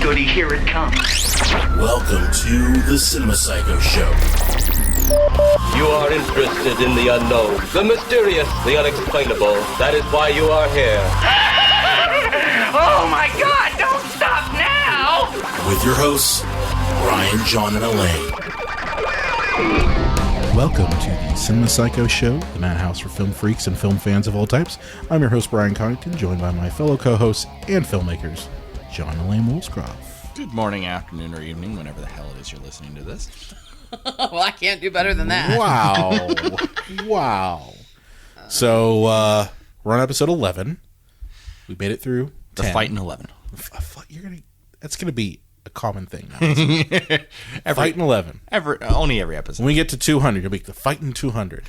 goody, here it comes. Welcome to the Cinema Psycho Show. You are interested in the unknown, the mysterious, the unexplainable. That is why you are here. Oh my God, don't stop now! With your hosts, Bryan, John, and Elaine. Welcome to the Cinema Psycho Show, the madhouse for film freaks and film fans of all types. I'm your host, Bryan Connington, joined by my fellow co-hosts and filmmakers, John and Elaine Woolscroft. Good morning, afternoon, or evening, whenever the hell it is you're listening to this. Well, I can't do better than that. Wow. Wow. So, we're on episode 11. We made it through 10. The Fightin' 11. That's going to be a common thing now. Fightin' 11. Only every episode. When we get to 200, it'll be the Fightin' 200.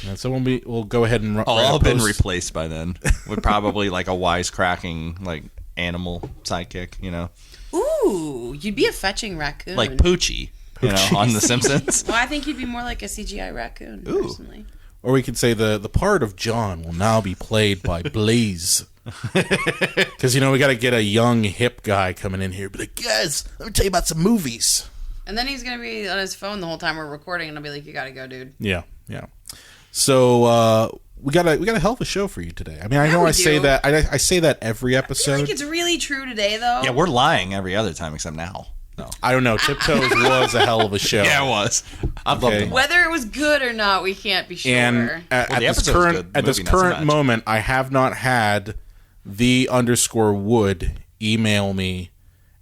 And so we'll go ahead and... All been replaced by then. With probably like a wisecracking, like, animal sidekick, you know? Ooh, you'd be a fetching raccoon. Like Poochie. You know, on The Simpsons. Well, I think you'd be more like a CGI raccoon, personally. Or we could say the part of John will now be played by Blaze. Because, you know, we got to get a young, hip guy coming in here. Be like, guys, let me tell you about some movies. And then he's going to be on his phone the whole time we're recording, and I'll be like, you got to go, dude. Yeah. So, we got a hell of a show for you today. I mean, I know I say that. I say that every episode. I feel like it's really true today, though. Yeah, we're lying every other time except now. No. I don't know. Tiptoes was a hell of a show. Yeah, it was. I loved it. Whether it was good or not, we can't be sure. And at this current moment, I have not had _wood email me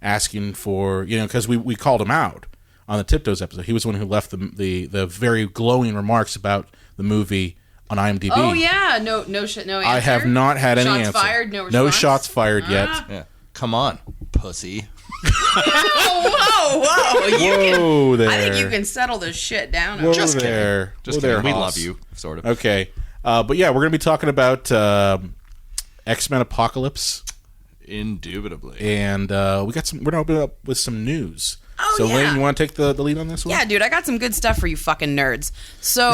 asking for, you know, because we called him out on the Tiptoes episode. He was the one who left the very glowing remarks about the movie on IMDb. Oh yeah, no answer. I have not had any shots answer. Fired, no response. No shots fired yet. Yeah. Come on, pussy. Whoa! There. I think you can settle this shit down. Whoa Just there. Just Whoa kidding. there, We Hoss. love you, sort of. Okay, but yeah, we're gonna be talking about X-Men Apocalypse, Indubitably. and we're gonna open it up with some news. Oh, so, yeah. Elaine, you want to take the lead on this one? Yeah, dude, I got some good stuff for you fucking nerds. So,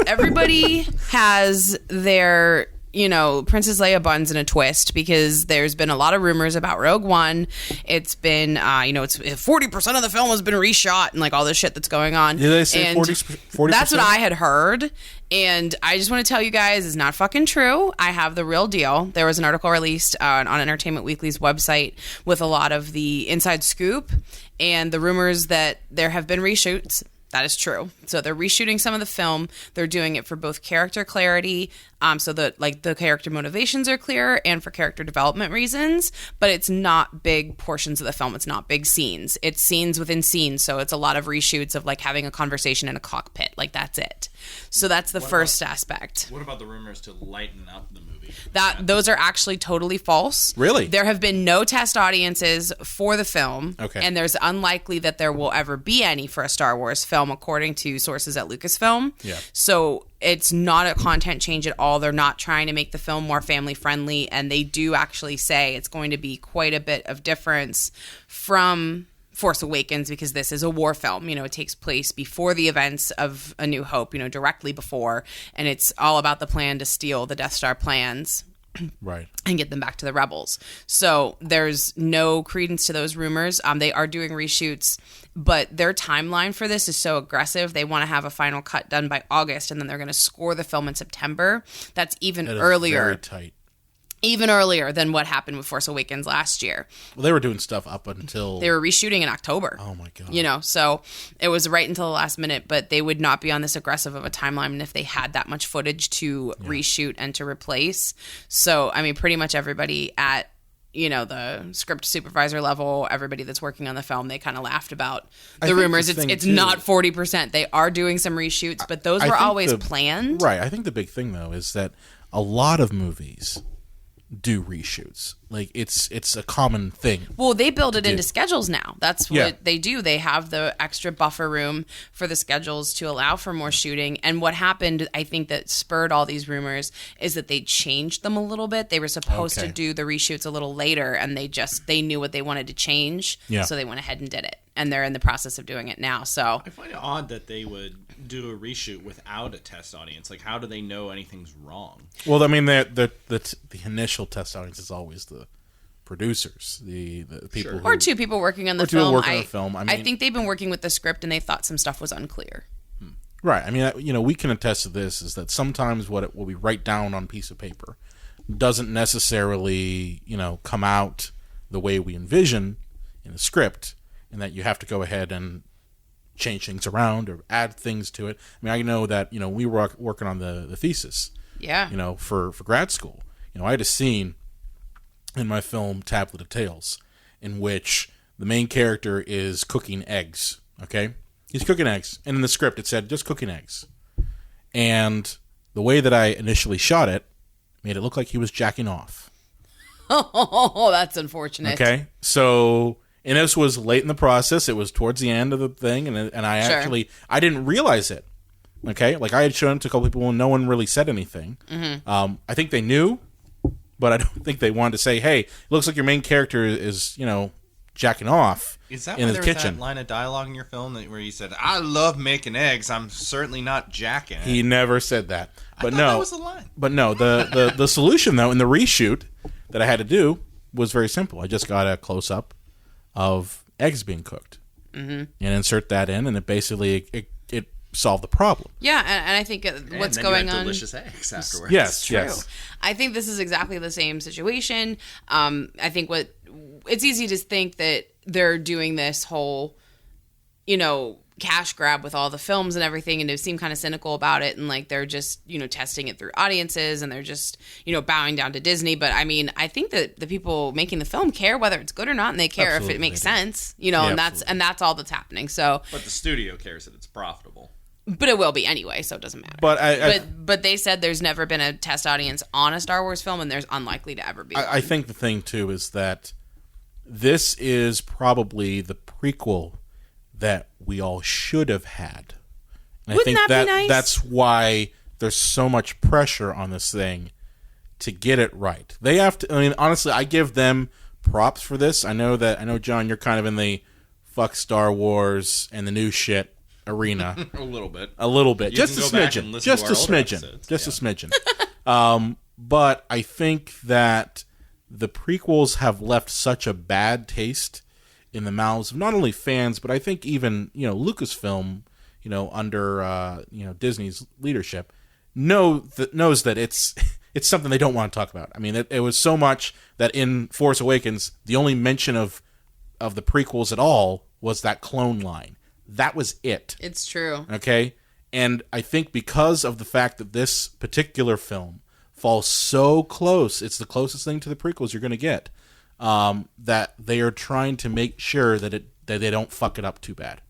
everybody has their, you know, Princess Leia buns in a twist because there's been a lot of rumors about Rogue One. It's been, it's 40% of the film has been reshot and like all this shit that's going on. Did they say 40%? That's what I had heard. And I just want to tell you guys, it's not fucking true. I have the real deal. There was an article released on Entertainment Weekly's website with a lot of the inside scoop and the rumors that there have been reshoots. That is true. So they're reshooting some of the film. They're doing it for both character clarity, so that like the character motivations are clear, and for character development reasons. But it's not big portions of the film. It's not big scenes. It's scenes within scenes. So it's a lot of reshoots of like having a conversation in a cockpit. Like that's it. So that's the first aspect. What about the rumors to lighten up the movie? Those are actually totally false. Really? There have been no test audiences for the film. Okay. And there's unlikely that there will ever be any for a Star Wars film, according to sources at Lucasfilm. Yeah. So it's not a content change at all. They're not trying to make the film more family friendly, and they do actually say it's going to be quite a bit of difference from Force Awakens, because this is a war film. You know, it takes place before the events of A New Hope, you know, directly before, and it's all about the plan to steal the Death Star plans. Right. And get them back to the rebels. So there's no credence to those rumors. They are doing reshoots, but their timeline for this is so aggressive. They want to have a final cut done by August, and then they're going to score the film in September. That's even earlier. Very tight. Even earlier than what happened with Force Awakens last year. Well, they were doing stuff up until... They were reshooting in October. Oh, my God. You know, so it was right until the last minute, but they would not be on this aggressive of a timeline if they had that much footage to reshoot and to replace. So, I mean, pretty much everybody at, you know, the script supervisor level, everybody that's working on the film, they kind of laughed about the rumors. It's not 40%. They are doing some reshoots, but those were always planned. Right. I think the big thing, though, is that a lot of movies do reshoots. Like it's a common thing. Well, they build it into schedules now. That's what they do. They have the extra buffer room for the schedules to allow for more shooting. And what happened, I think, that spurred all these rumors is that they changed them a little bit. They were supposed to do the reshoots a little later, and they knew what they wanted to change. Yeah. So they went ahead and did it. And they're in the process of doing it now. So I find it odd that they would do a reshoot without a test audience. Like, how do they know anything's wrong? Well, I mean, the initial test audience is always the producers, the people who, or two people working on the or two people film. working on the film. I I mean- think they've been working with the script and they thought some stuff was unclear. Right. I mean, we can attest to this, is that sometimes what we write down on a piece of paper doesn't necessarily, come out the way we envision in the script, and that you have to go ahead and change things around or add things to it. I mean, I know that, we were working on the thesis, Yeah. for grad school. I had a scene in my film Tablet of Tales in which the main character is cooking eggs, okay? He's cooking eggs, and in the script it said just cooking eggs. And the way that I initially shot it made it look like he was jacking off. Oh, that's unfortunate. Okay? So, and this was late in the process. It was towards the end of the thing, and I Sure. I didn't realize it. Okay? Like, I had shown it to a couple people and no one really said anything. Mm-hmm. I think they knew, but I don't think they wanted to say, hey, it looks like your main character is, jacking off Is that in why the there kitchen. was that line of dialogue in your film where you said, "I love making eggs. I'm certainly not jacking it." He never said that. But I thought no, that was the line. But no, the solution though in the reshoot that I had to do was very simple. I just got a close up of eggs being cooked and insert that in, and it basically it solved the problem. Yeah, and I think what's and then going you had on. delicious eggs afterwards. Yes, True. yes. I think this is exactly the same situation. I think it's easy to think that they're doing this whole, cash grab with all the films and everything, and they seem kind of cynical about it, and like they're just, testing it through audiences, and they're just, bowing down to Disney. But I mean, I think that the people making the film care whether it's good or not, and they care Absolutely if it makes they do. sense, Yeah, and that's all that's happening. So, But the studio cares that it's profitable. but it will be anyway, so it doesn't matter. But But they said there's never been a test audience on a Star Wars film, and there's unlikely to ever be. I think the thing too is that this is probably the prequel that we all should have had. And I Wouldn't think that be nice? that's why there's so much pressure on this thing to get it right. They have to. I mean, honestly, I give them props for this. I know, John, you're kind of in the fuck Star Wars and the new shit arena. A little bit. You Just a can go back and smidgen. listen Just to a our older smidgen. episodes. Just Yeah. a smidgen. But I think that the prequels have left such a bad taste in the mouths of not only fans, but I think even, Lucasfilm, under, Disney's leadership, knows that it's something they don't want to talk about. I mean, it was so much that in Force Awakens, the only mention of the prequels at all was that clone line. That was it. It's true. Okay? And I think because of the fact that this particular film falls so close, it's the closest thing to the prequels you're going to get, that they are trying to make sure that they don't fuck it up too bad.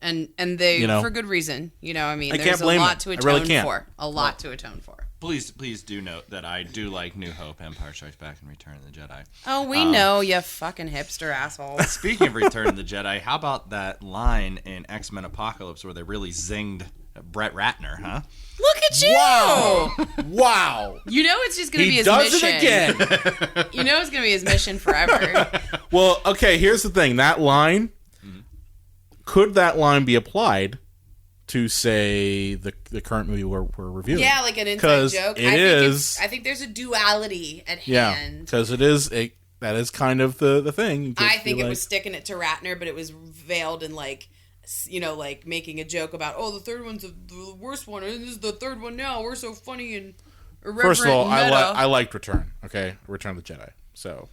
And they, for good reason. I mean, I there's can't blame a lot them. to I really atone can't. for. A lot to atone for. Please do note that I do like New Hope, Empire Strikes Back, and Return of the Jedi. Oh, we know, you fucking hipster asshole. Speaking of Return of the Jedi, how about that line in X-Men Apocalypse where they really zinged Brett Ratner, huh? Look at you! Wow. You know it's just going to be He his does mission. it again. You know it's going to be his mission forever. Well, okay, here's the thing. That line, could that line be applied to, say, the current movie we're reviewing? Yeah, like an inside 'Cause joke. it is. I think there's a duality at Yeah, hand. because that is kind of the thing. You could I think feel it was sticking it to Ratner, but it was veiled in like making a joke about, the third one's the worst one, and this is the third one now. We're so funny and irreverent. First of all, and meta. I liked Return. Okay, Return of the Jedi. So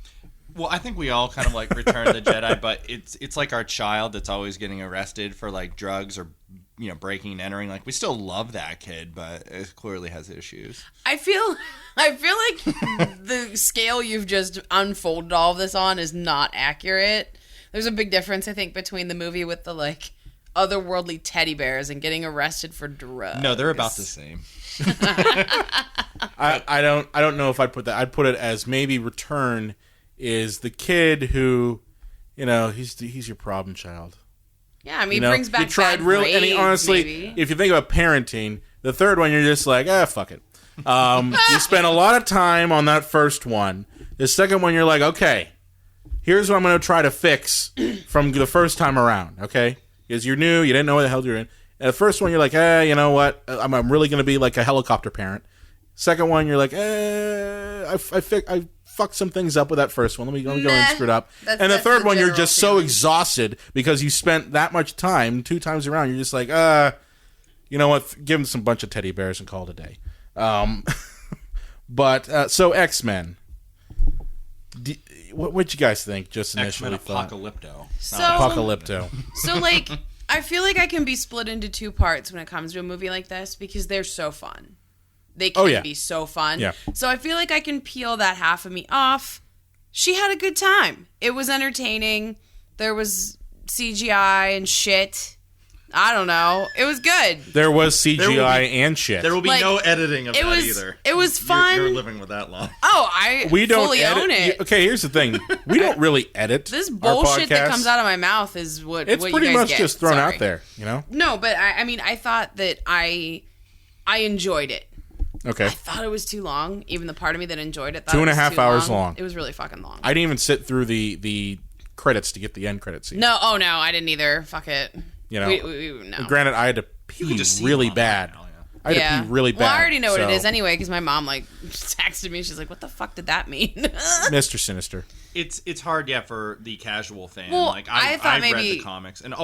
Well, I think we all kind of like Return of the Jedi, but it's like our child that's always getting arrested for like drugs or breaking and entering. Like we still love that kid, but it clearly has issues. I feel like the scale you've just unfolded all of this on is not accurate. There's a big difference, I think, between the movie with the like otherworldly teddy bears and getting arrested for drugs. No, they're about the same. I don't know if I'd put that. I'd put it as maybe Return is the kid who, he's your problem child. Yeah, I mean, he brings back he tried bad real, grades, and he honestly, maybe. if you think about parenting, the third one you're just like, fuck it. You spent a lot of time on that first one. The second one you're like, okay, here's what I'm going to try to fix from the first time around. Okay, because you're new, you didn't know what the hell you're in. And the first one you're like, you know what? I'm really going to be like a helicopter parent. Second one you're like, I fucked some things up with that first one. Let me go Nah, and screw it up. And the that's third the one, you're general just so feeling. exhausted because you spent that much time 2 times around. You're just like, you know what? Give them some bunch of teddy bears and call it a day. But so X-Men. What'd you guys think? Just initially, X-Men Apocalypto. So, Apocalypto. so like, I feel like I can be split into 2 parts when it comes to a movie like this because they're so fun. They can be so fun. Yeah. So I feel like I can peel that half of me off. She had a good time. It was entertaining. There was CGI and shit. I don't know. It was good. There was CGI There will be- and shit. There will be Like, no editing of it that was either. it was fun. You're living with that long. Oh, I We don't fully edit. own it. Okay, here's the thing. We don't really edit This our bullshit that podcasts. comes out of my mouth is what It's what pretty you guys much get. just thrown Sorry. out there, you know? No, but I mean, I thought that I enjoyed it. Okay. I thought it was too long. Even the part of me that enjoyed it thought 2.5 it was too hours long. It was really fucking long. I didn't even sit through the credits to get the end credits scene. No, oh no, I didn't either. Fuck it. You know, no. Granted, I had to pee just see really them bad. online now, I had to pee really bad. Well, I already know what it so- is anyway because my mom like texted me. She's like, "What the fuck did that mean?" Mr. Sinister. It's hard, for the casual fan. Well, like I thought I've read maybe- the comics, and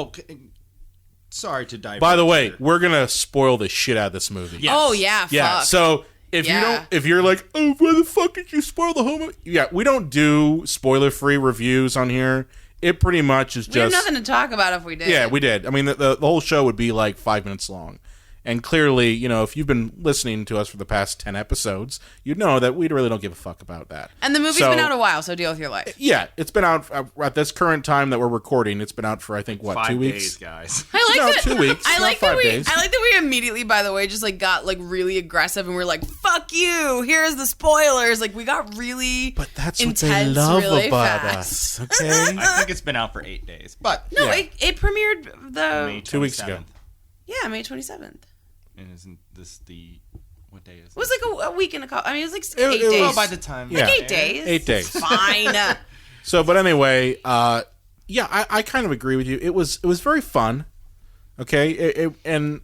sorry to dive. By the way, we're gonna spoil the shit out of this movie. Yes. Oh yeah, Yeah. fuck. So if you Yeah. don't, if you're like, oh, why the fuck did you spoil the whole movie? Yeah, we don't do spoiler-free reviews on here. It pretty much is we have just. nothing to talk about if we did. Yeah, we did. I mean, the whole show would be like 5 minutes long. And clearly, you know, if you've been listening to us for the past 10 episodes, you know that we really don't give a fuck about that. And the movie's So- been out a while, so deal with your life. Yeah, it's been out at this current time that we're recording. It's been out for, I think, what, 5 2 days, weeks? guys. I like No, that. 2 weeks, I not like that 5 we. days. I like that we immediately, by the way, just like got like really aggressive and we're like, "Fuck you! Here's the spoilers." Like we got really. But that's what intense they love really about fast. us, okay? I think it's been out for 8 days, but No, Yeah. it premiered the May 2 weeks ago. yeah May 27th. And isn't this the what day is It was like a week and a couple. I mean, it was like It 8 was- days. Oh, by the time. Yeah. like 8 days. 8 days. Fine. So, but anyway, yeah, I kind of agree with you. It was very fun. Okay, and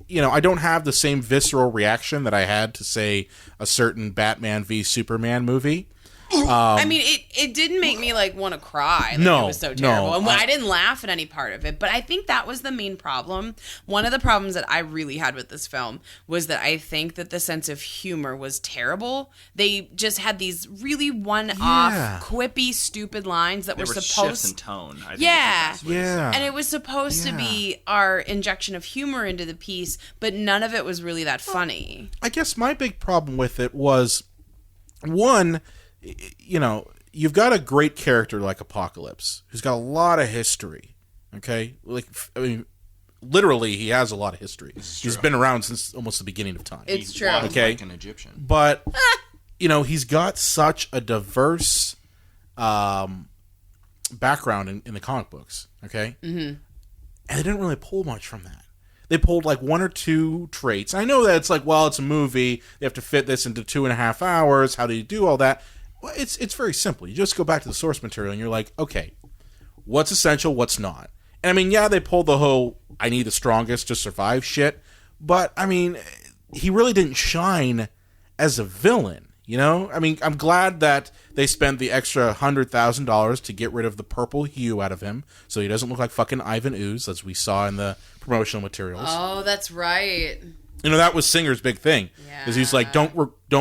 you know, I don't have the same visceral reaction that I had to say a certain Batman v Superman movie. I mean, it didn't make me like want to cry. Like, No, it was so no, terrible. And I- I didn't laugh at any part of it. But I think that was the main problem. One of the problems that I really had with this film was that I think that the sense of humor was terrible. They just had these really one-off, Yeah. quippy, stupid lines that There were were shifts supposed. in tone. I think Yeah. is the best way to say it. Yeah, And it was supposed to Yeah. be our injection of humor into the piece, but none of it was really that funny. I guess my big problem with it was, one, you know, you've got a great character like Apocalypse, who's got a lot of history, okay? Like, I mean, literally, he has a lot of history. He's been around since almost the beginning of time. It's He true. was Okay. like an Egyptian. But, you know, he's got such a diverse background in the comic books, okay? Mm-hmm. And they didn't really pull much from that. They pulled like 1 or 2 traits. I know that it's like, well, it's a movie. They have to fit this into 2.5 hours. How do you do all that? Well, it's very simple. You just go back to the source material and you're like, okay, what's essential, what's not? And I mean, yeah, they pulled the whole I need the strongest to survive shit. But, I mean, he really didn't shine as a villain, you know? I mean, I'm glad that they spent the extra $100,000 to get rid of the purple hue out of him so he doesn't look like fucking Ivan Ooze, as we saw in the promotional materials. Oh, that's right. You know, that was Singer's big thing. Yeah. Is he's like, don't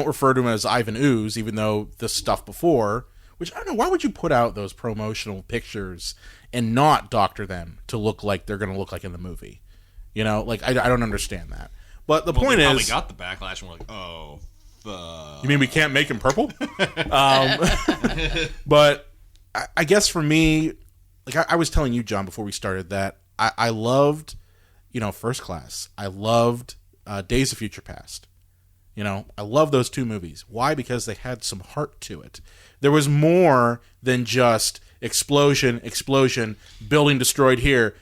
refer to him as Ivan Ooze, even though the stuff before, which I don't know, why would you put out those promotional pictures and not doctor them to look like they're going to look like in the movie? You know, like, I don't understand that. But the point they probably is... got the backlash and we're like, oh, fuck. You mean we can't make him purple? But I guess for me, like I was telling you, John, before we started, that I loved, you know, First Class. I loved Days of Future Past. You know, I love those 2 movies. Why? Because they had some heart to it. There was more than just explosion, building destroyed here.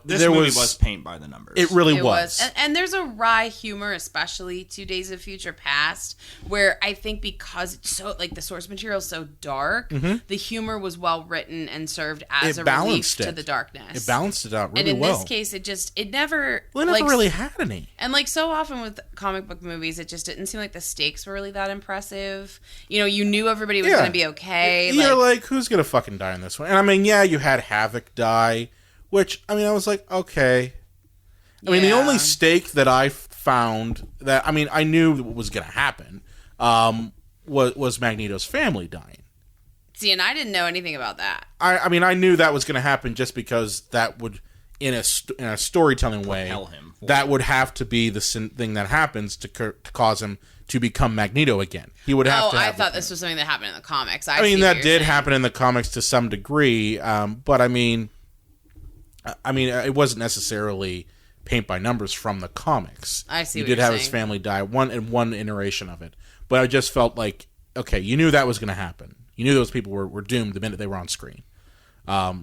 This there movie was paint by the numbers. It really It was. and there's a wry humor, especially to Days of Future Past, where I think because it's so like the source material is so dark, the humor was well written and served as a relief to the darkness. It balanced it out really and in well. this case, it never really had any. And like so often with comic book movies, it just didn't seem like the stakes were really that impressive. You knew everybody was going to be okay. You're like, who's going to fucking die in this one? And I mean, yeah, you had Havoc die, which, I mean, I was like, okay. I mean, the only stake that I found that, I mean, I knew what was going to happen was Magneto's family dying. See, and I didn't know anything about that. I mean, I knew that was going to happen just because that would, in a storytelling way, him that would have to be the thing that happens to cause him to become Magneto again. He would have to have I thought this was something that happened in the comics. I mean, that did happen in the comics to some degree, but I mean, it wasn't necessarily paint by numbers from the comics. I see. He what did you're have saying. his family die in one iteration of it, but I just felt like, okay, you knew that was going to happen. You knew those people were doomed the minute they were on screen,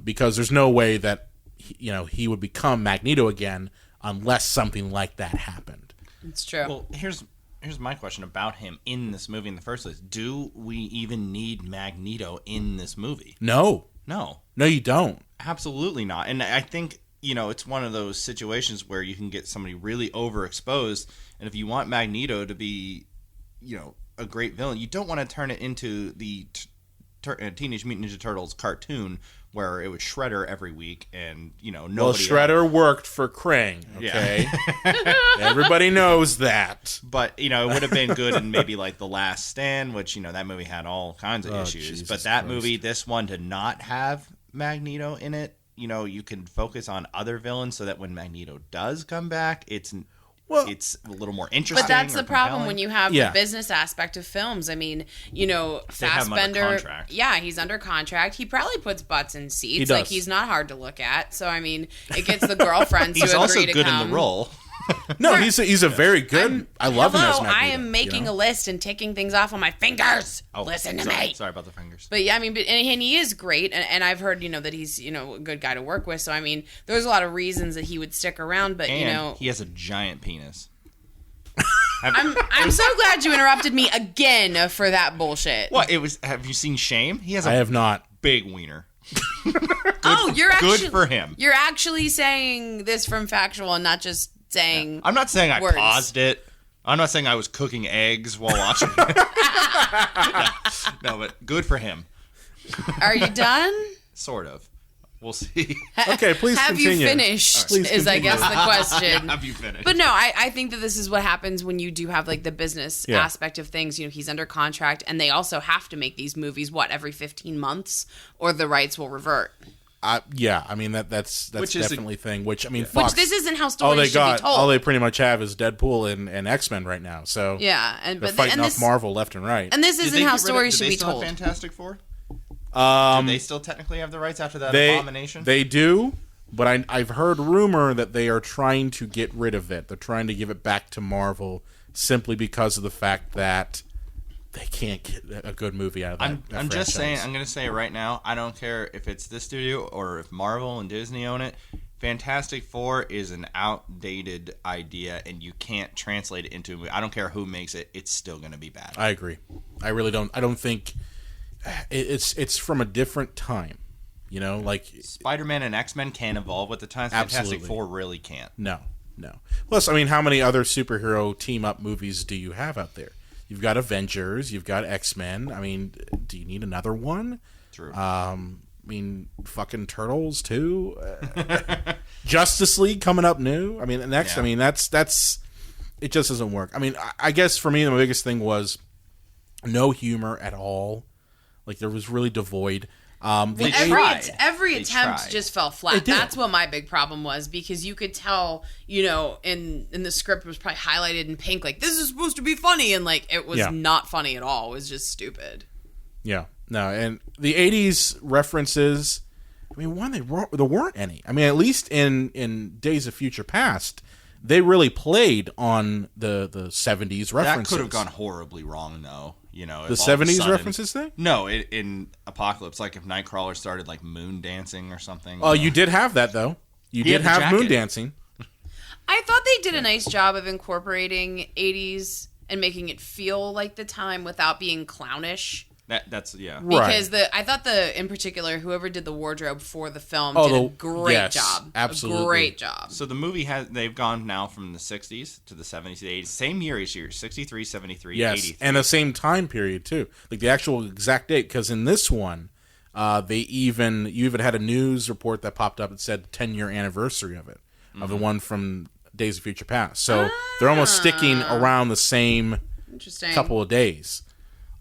because there's no way that he would become Magneto again unless something like that happened. It's true. Well, here's my question about him in this movie in the first place. Do we even need Magneto in this movie? No, you don't. Absolutely not. And I think, it's one of those situations where you can get somebody really overexposed, and if you want Magneto to be, a great villain, you don't want to turn it into the Teenage Mutant Ninja Turtles cartoon where it was Shredder every week, and nobody. Well, Shredder worked for Krang. Okay, everybody knows that. But it would have been good in maybe like The Last Stand, which that movie had all kinds of issues. Jesus but that Christ. movie, this one, did not have Magneto in it. You can focus on other villains so that when Magneto does come back, it's a little more interesting. But that's the problem compelling. when you have the business aspect of films. I mean, Fassbender. contract. Yeah, he's under contract. He probably puts butts in seats. He does. Like, he's not hard to look at. So, I mean, it gets the girlfriends He's to agree also to good come. in the role. No, he's a very good. I love him as Magneto. I am making a list and ticking things off on my fingers. Listen to me. Sorry about the fingers. But yeah, I mean, and he is great, and I've heard that he's a good guy to work with. So I mean, there's a lot of reasons that he would stick around. But he has a giant penis. I'm so glad you interrupted me again for that bullshit. What? Have you seen Shame? He has a I have not. big wiener. You're actually good for him. You're actually saying this from factual and not just saying. I'm not saying I words. paused it. I'm not saying I was cooking eggs while watching it. No, but good for him. Are you done? Sort of. We'll see. Okay, please Have continue. you finished? Please is I guess the question. Have you finished? But no, I think that this is what happens when you do have like the business aspect of things. He's under contract, and they also have to make these movies every 15 months, or the rights will revert. Yeah, I mean that's definitely a thing. Which I mean, Fox, Which this isn't how stories should be told. All they pretty much have is Deadpool and X-Men right now. So yeah, they're fighting off Marvel left and right. And this isn't how stories should be still told. Have Fantastic Four? Do they still technically have the rights after that Abomination? They do, but I've heard rumor that they are trying to get rid of it. They're trying to give it back to Marvel simply because of the fact that they can't get a good movie out of that. I'm just saying. I'm going to say it right now. I don't care if it's this studio or if Marvel and Disney own it. Fantastic Four is an outdated idea, and you can't translate it into a movie. I don't care who makes it; it's still going to be bad. I agree. I really don't. I don't think it's from a different time. Like Spider-Man and X-Men can evolve with the times. Fantastic Four really can't. No. Plus, I mean, how many other superhero team-up movies do you have out there? You've got Avengers, you've got X-Men. I mean, do you need another one? True. I mean, fucking Turtles too. Justice League coming up new. I mean, next. Yeah. I mean, that's it just doesn't work. I mean, I guess for me the biggest thing was no humor at all. Like there was really devoid. Every attempt just fell flat. That's what my big problem was, because you could tell, in the script was probably highlighted in pink, like this is supposed to be funny, and like it was not funny at all. It was just stupid. Yeah, no, and the '80s references. I mean, there weren't any. I mean, at least in Days of Future Past, they really played on the '70s references. That could have gone horribly wrong, though. The '70s references thing? No, in Apocalypse, like if Nightcrawler started like moon dancing or something. Oh, you did have that though. You He did had the have moon jacket. dancing. I thought they did a nice job of incorporating 80s and making it feel like the time without being clownish. That's yeah. Because I thought in particular, whoever did the wardrobe for the film Oh, did a great yes, job. absolutely. A great job. So the movie they've gone now from the 60s to the 70s to the 80s. Same year each year, 63, 73, Yes, 83. and the same time period too, like the actual exact date. Because in this one, you even had a news report that popped up and said 10-year anniversary of it, of the one from Days of Future Past. So they're almost sticking around the same Interesting. couple of days.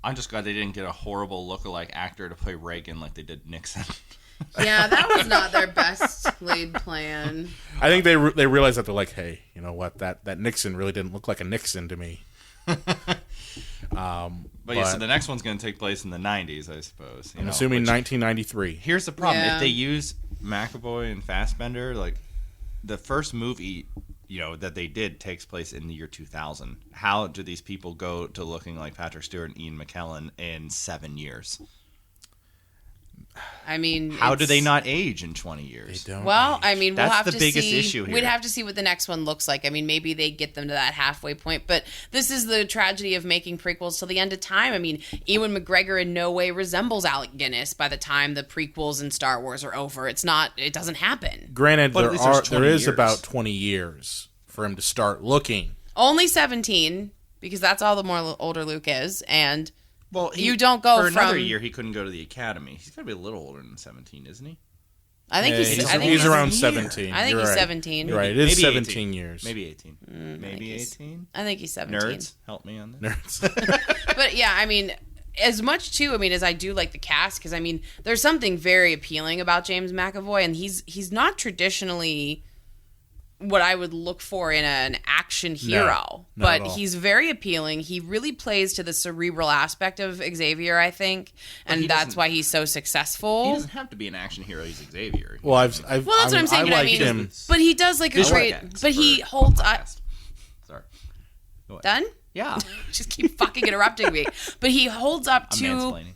I'm just glad they didn't get a horrible lookalike actor to play Reagan like they did Nixon. Yeah, that was not their best laid plan. I think they realized that they're like, hey, you know what? That Nixon really didn't look like a Nixon to me. But yeah, so the next one's going to take place in the 90s, I suppose. I'm assuming 1993. Here's the problem: Yeah. if they use McAvoy and Fassbender, like the first movie, that they did takes place in the year 2000. How do these people go to looking like Patrick Stewart and Ian McKellen in 7 years? I mean, How do they not age in 20 years? They don't. Well, I mean, we'll That's have the to biggest see. issue here. We'd have to see what the next one looks like. I mean, maybe they get them to that halfway point. But this is the tragedy of making prequels till the end of time. I mean, Ewan McGregor in no way resembles Alec Guinness by the time the prequels in Star Wars are over. It doesn't happen. Granted, But at least there's there 20 is years. about 20 years for him to start looking. Only 17, because that's all the more older Luke is. And Well, you don't go for another from- year. He couldn't go to the academy. He's got to be a little older than 17, isn't he? I think Yeah, he's around a year. 17. I think You're he's right. 17. You're right. It is Maybe 17 18. years. Maybe 18. Maybe 18. I think he's 17. Nerds, help me on this. Nerds. But yeah, I mean, as much too, I mean, as I do like the cast, because I mean, there's something very appealing about James McAvoy, and he's not traditionally what I would look for in an action hero, not but at all. he's very appealing. He really plays to the cerebral aspect of Xavier, I think, and he that's doesn't- why he's so successful. He doesn't have to be an action hero. He's Xavier. Well, Well, that's what I'm saying. I but I liked mean, him. but he does like a Visual great. gags But he for holds. podcast. Sorry. Done. Yeah. Just keep fucking interrupting me. But he holds up I'm to. mansplaining.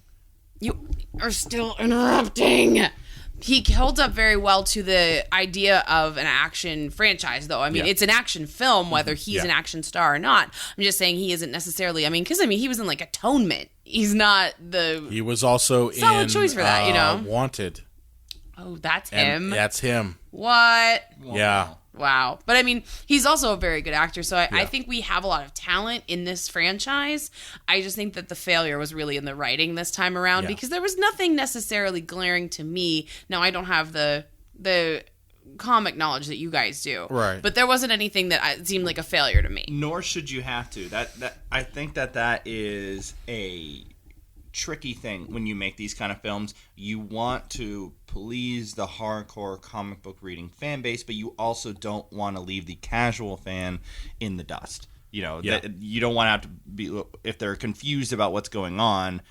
You are still interrupting. He holds up very well to the idea of an action franchise, though. I mean, Yeah. it's an action film, whether he's Yeah. an action star or not. I'm just saying he isn't necessarily. I mean, because he was in like Atonement. He's not the. He was also Solid in choice for that, Wanted. Oh, that's And him. that's him. What? Yeah. Wow. But I mean, he's also a very good actor, so I think we have a lot of talent in this franchise. I just think that the failure was really in the writing this time around Yeah. because there was nothing necessarily glaring to me. Now, I don't have the comic knowledge that you guys do. Right. But there wasn't anything that seemed like a failure to me. Nor should you have to. That I think that is a tricky thing when you make these kind of films. You want to please the hardcore comic book reading fan base, but you also don't want to leave the casual fan in the dust. Yeah. You don't want to have to be, if they're confused about what's going on,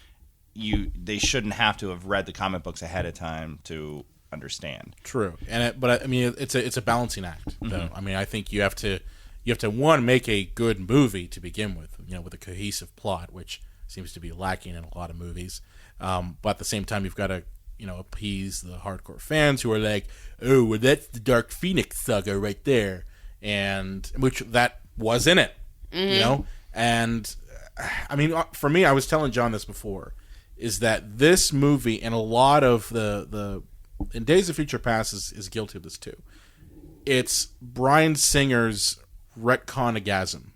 they shouldn't have to have read the comic books ahead of time to understand. True. But I mean, it's a balancing act, though. Mm-hmm. I mean, I think you have to one, make a good movie to begin with, with a cohesive plot, which seems to be lacking in a lot of movies. But at the same time, you've got to, appease the hardcore fans who are like, oh, well, that's the Dark Phoenix Saga right there. And which that was in it, And I mean, for me, I was telling John this before, is that this movie and a lot of the in Days of Future Past is guilty of this too. It's Bryan Singer's retconagasm.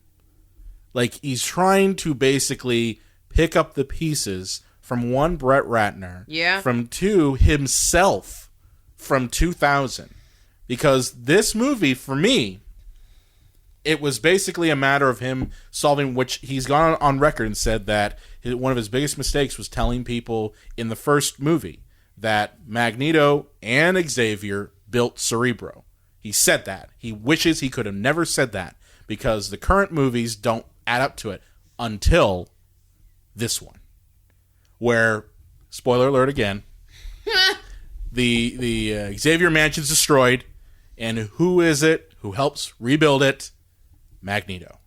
Like, he's trying to basically pick up the pieces from one, Brett Ratner, from two, himself from 2000. Because this movie, for me, it was basically a matter of him solving, which he's gone on record and said that one of his biggest mistakes was telling people in the first movie that Magneto and Xavier built Cerebro. He said that. He wishes he could have never said that because the current movies don't add up to it until this one, where, spoiler alert again, the Xavier Mansion's destroyed, and who is it who helps rebuild it? Magneto.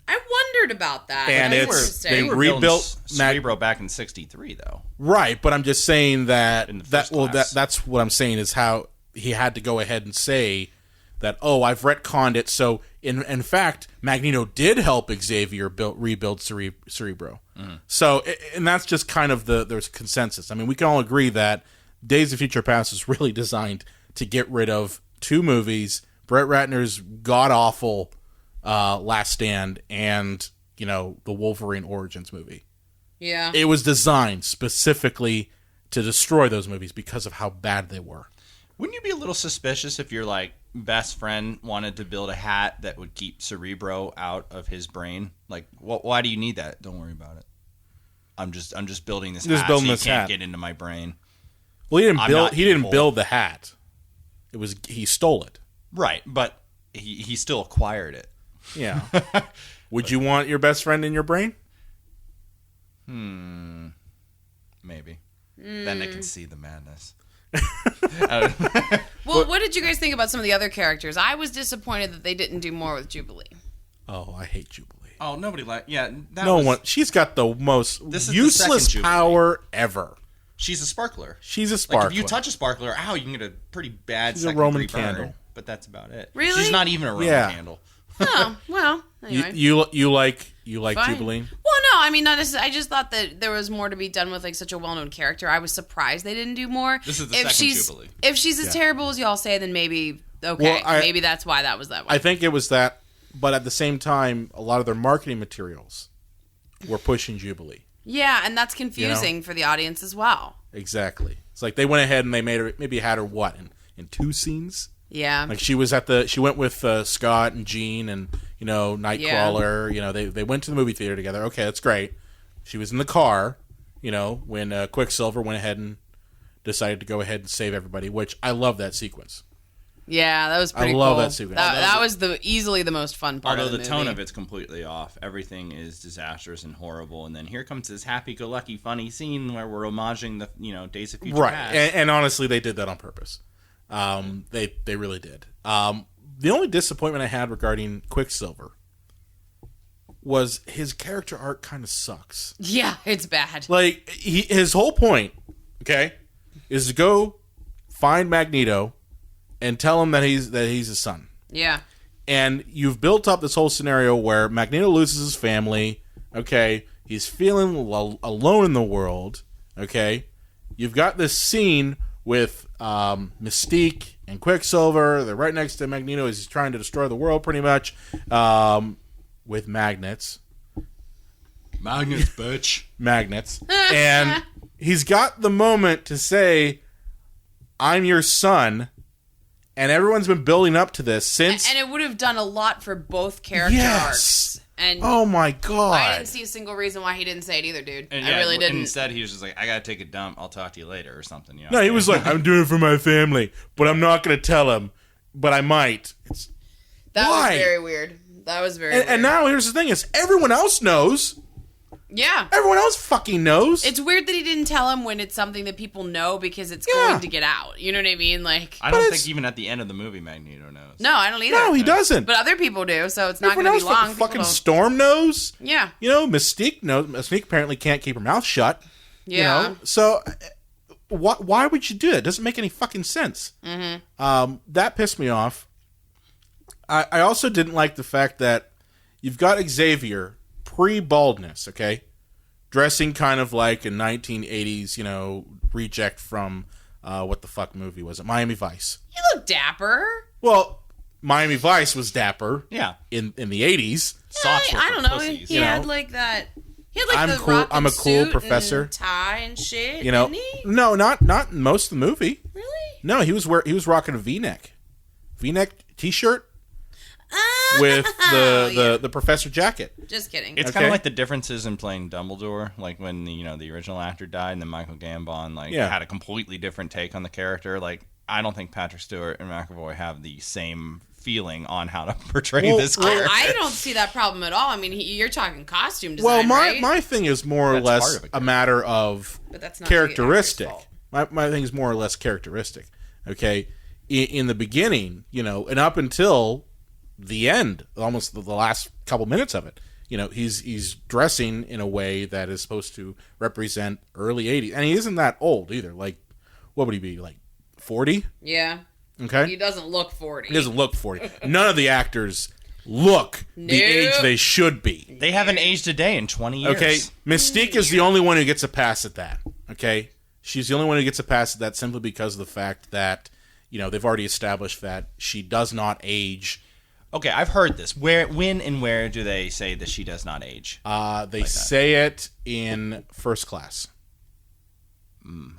I wondered about that. And That's it's- interesting. they were rebuilt building Cerebro back in '63, though. Right, but I'm just saying that In the first class. that's what I'm saying is how he had to go ahead and say that, oh, I've retconned it. So, in fact, Magneto did help Xavier rebuild Cerebro. So, and that's just kind of there's consensus. I mean, we can all agree that Days of Future Past is really designed to get rid of 2 movies, Brett Ratner's god-awful Last Stand, and, the Wolverine Origins movie. Yeah. It was designed specifically to destroy those movies because of how bad they were. Wouldn't you be a little suspicious if your best friend wanted to build a hat that would keep Cerebro out of his brain? Like, why do you need that? Don't worry about it. I'm just building this hat so you can't get into my brain. Well, he didn't build the hat. He stole it. Right, but he still acquired it. Yeah. Would you want your best friend in your brain? Maybe. Then they can see the madness. Well, what did you guys think about some of the other characters? I was disappointed that they didn't do more with Jubilee. Oh, I hate Jubilee. Oh, nobody She's got the most useless power ever. She's a sparkler. She's a sparkler. Like, if you touch a sparkler, you can get a pretty bad She's a second Roman degree candle. burn, but that's about it. Really? She's not even a Roman candle. Oh, well, anyway. You like Fine. Jubilee? Well, no, I mean, not necessarily. I just thought that there was more to be done with such a well-known character. I was surprised they didn't do more. This is the second Jubilee. If she's as terrible as y'all say, then maybe maybe that's why that was that way. I think it was that, but at the same time, a lot of their marketing materials were pushing Jubilee. Yeah, and that's confusing for the audience as well. Exactly. It's like they went ahead and they made her, maybe had her in 2 scenes. Yeah. Like she went with Scott and Jean and Nightcrawler. Yeah. They went to the movie theater together. Okay, that's great. She was in the car, when Quicksilver went ahead and decided to go ahead and save everybody. Which I love that sequence. Yeah, that was pretty cool. I love that sequence. That was easily the most fun part. Although of the tone movie. of it's completely off. Everything is disastrous and horrible, and then here comes this happy-go-lucky, funny scene where we're homaging the Days of Future Past. And honestly, they did that on purpose. They really did. The only disappointment I had regarding Quicksilver was his character arc kind of sucks. Yeah, it's bad. Like his whole point, is to go find Magneto and tell him that he's his son. Yeah. And you've built up this whole scenario where Magneto loses his family. Okay, he's feeling alone in the world. Okay, you've got this scene with Mystique and Quicksilver. They're right next to Magneto as he's trying to destroy the world, pretty much, with magnets. Magnets, bitch. Magnets. And he's got the moment to say, "I'm your son." And everyone's been building up to this since... And it would have done a lot for both character arcs. And oh my god. I didn't see a single reason why he didn't say it either, dude. And I really didn't. Instead, he was just like, I gotta take a dump. I'll talk to you later or something. No, he was like, I'm doing it for my family, but I'm not going to tell him, but I might. That why? was very weird. That was very weird. And now here's the thing is, everyone else knows. Yeah. Everyone else fucking knows. It's weird that he didn't tell him when it's something that people know because it's going to get out. You know what I mean? Like, I don't think even at the end of the movie Magneto knows. No, I don't either. No, he doesn't. But other people do, so it's not going Everyone to be else long. fucking Storm knows. Yeah. Mystique knows. Mystique apparently can't keep her mouth shut. Yeah. So why would you do that? It doesn't make any fucking sense. Mm-hmm. That pissed me off. I also didn't like the fact that you've got Xavier pre-baldness, okay? Dressing kind of like a 1980s, reject from, what the fuck movie was it? Miami Vice. You look dapper. Well, Miami Vice was dapper. Yeah. In the 80s. Socks were I for don't know. pussies. He had like that. He had like I'm the cool. rockin' I'm a cool suit professor. and tie and shit. No, not most of the movie. Really? No, he was rocking a V-neck T-shirt with the professor jacket. Just kidding. It's kind of like the differences in playing Dumbledore, like when the original actor died, and then Michael Gambon had a completely different take on the character. Like, I don't think Patrick Stewart and McAvoy have the same feeling on how to portray this character. I don't see that problem at all. I mean, you're talking costume design, Well, right? my thing is more or less a matter of characteristic. My thing is more or less characteristic. Okay, in the beginning, and up until the end, almost the last couple minutes of it, he's dressing in a way that is supposed to represent early 80s, and he isn't that old either. Like, what would he be, like 40? Yeah. Okay? He doesn't look 40. He doesn't look 40. None of the actors look the age they should be. They haven't aged a day in 20 years. Okay? Mystique is the only one who gets a pass at that. Okay? She's the only one who gets a pass at that simply because of the fact that, they've already established that she does not age. Okay, I've heard this. When and where do they say that she does not age? They say it in First Class.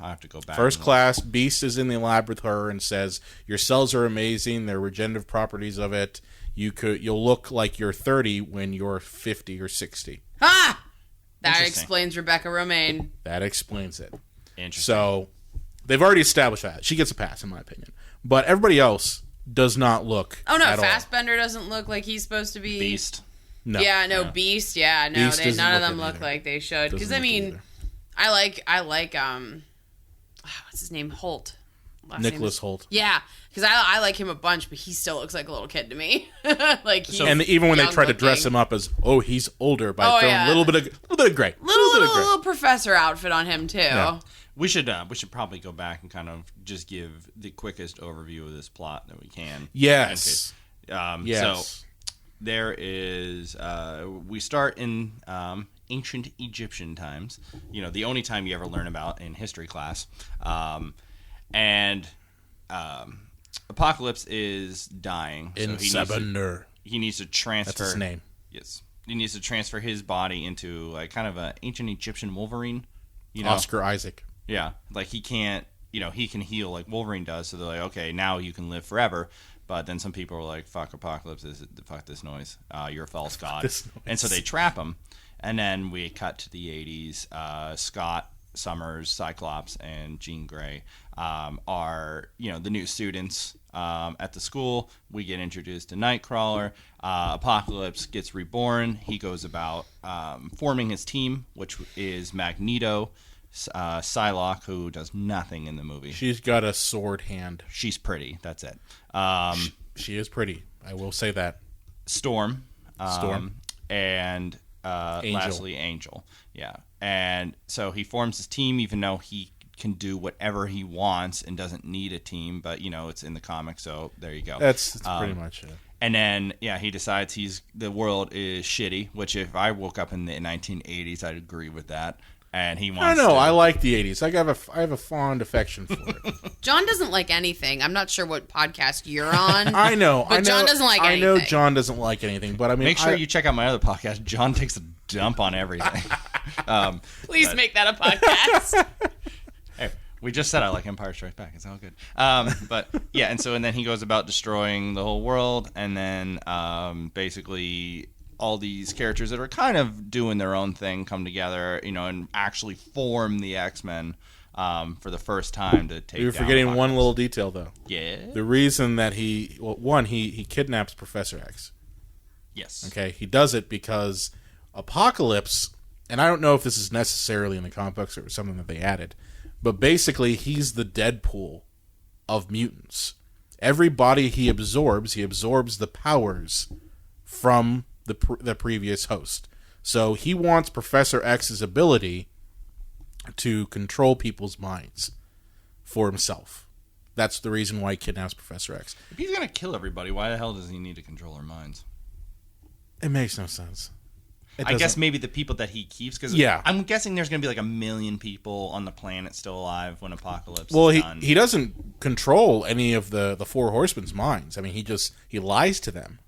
I have to go back. First Class, Beast is in the lab with her and says, your cells are amazing, the regenerative properties of it. You'll look like you're 30 when you're 50 or 60. Ha! That explains Rebecca Romaine. That explains it. Interesting. So, they've already established that. She gets a pass, in my opinion. But everybody else does not look Oh, no, at Fassbender doesn't look like he's supposed to be. Beast. No. Yeah, no, Beast, yeah, no, Beast doesn't none of look them it look either. like they should. Because, Doesn't I look it mean, either. I like, what's his name? Holt. Last name Nicholas is- Holt. Yeah, because I like him a bunch, but he still looks like a little kid to me. Like he's And even when they try to dress young-looking. him up as, he's older, by throwing yeah. a little bit of gray. Little professor outfit on him, too. Yeah. We should probably go back and kind of just give the quickest overview of this plot that we can. Yes. So there is we start in ancient Egyptian times. The only time you ever learn about in history class. And Apocalypse is dying. In Sabander. He needs to transfer. That's his name. Yes. He needs to transfer his body into like kind of an ancient Egyptian Wolverine. Oscar Isaac. Yeah, like he can't, he can heal like Wolverine does. So they're like, okay, now you can live forever. But then some people are like, fuck Apocalypse, fuck this noise. You're a false god. This noise. And so they trap him. And then we cut to the 80s. Scott Summers, Cyclops, and Jean Grey are, the new students at the school. We get introduced to Nightcrawler. Apocalypse gets reborn. He goes about forming his team, which is Magneto, Psylocke, who does nothing in the movie. She's got a sword hand. She's pretty. That's it. She is pretty. I will say that. Storm. And Angel. lastly, Angel. Yeah. And so he forms his team, even though he can do whatever he wants and doesn't need a team. But, it's in the comics, so there you go. That's pretty much it. And then, he decides the world is shitty, which if I woke up in the 1980s, I'd agree with that. And he wants I don't know. to... I like the 80s. I have a fond affection for it. John doesn't like anything. I'm not sure what podcast you're on. I know. But John doesn't like anything. I know John doesn't like anything, but I mean... Make sure you check out my other podcast. John takes a dump on everything. Please make that a podcast. Hey, we just said I like Empire Strikes Back. It's all good. But yeah, and then he goes about destroying the whole world, and then basically all these characters that are kind of doing their own thing come together, and actually form the X-Men for the first time to take. You're down forgetting one Apocalypse. little detail, though. Yeah. The reason that he kidnaps Professor X. Yes. Okay, he does it because Apocalypse, and I don't know if this is necessarily in the comic books or something that they added, but basically he's the Deadpool of mutants. Every body he absorbs the powers from the previous host. So he wants Professor X's ability to control people's minds for himself. That's the reason why he kidnaps Professor X. If he's gonna kill everybody, why the hell does he need to control their minds? It makes no sense. I guess maybe the people that he keeps, because Yeah. I'm guessing there's going to be like 1 million people on the planet still alive when Apocalypse Well, is done. he doesn't control any of the Four Horsemen's minds. I mean, he lies to them.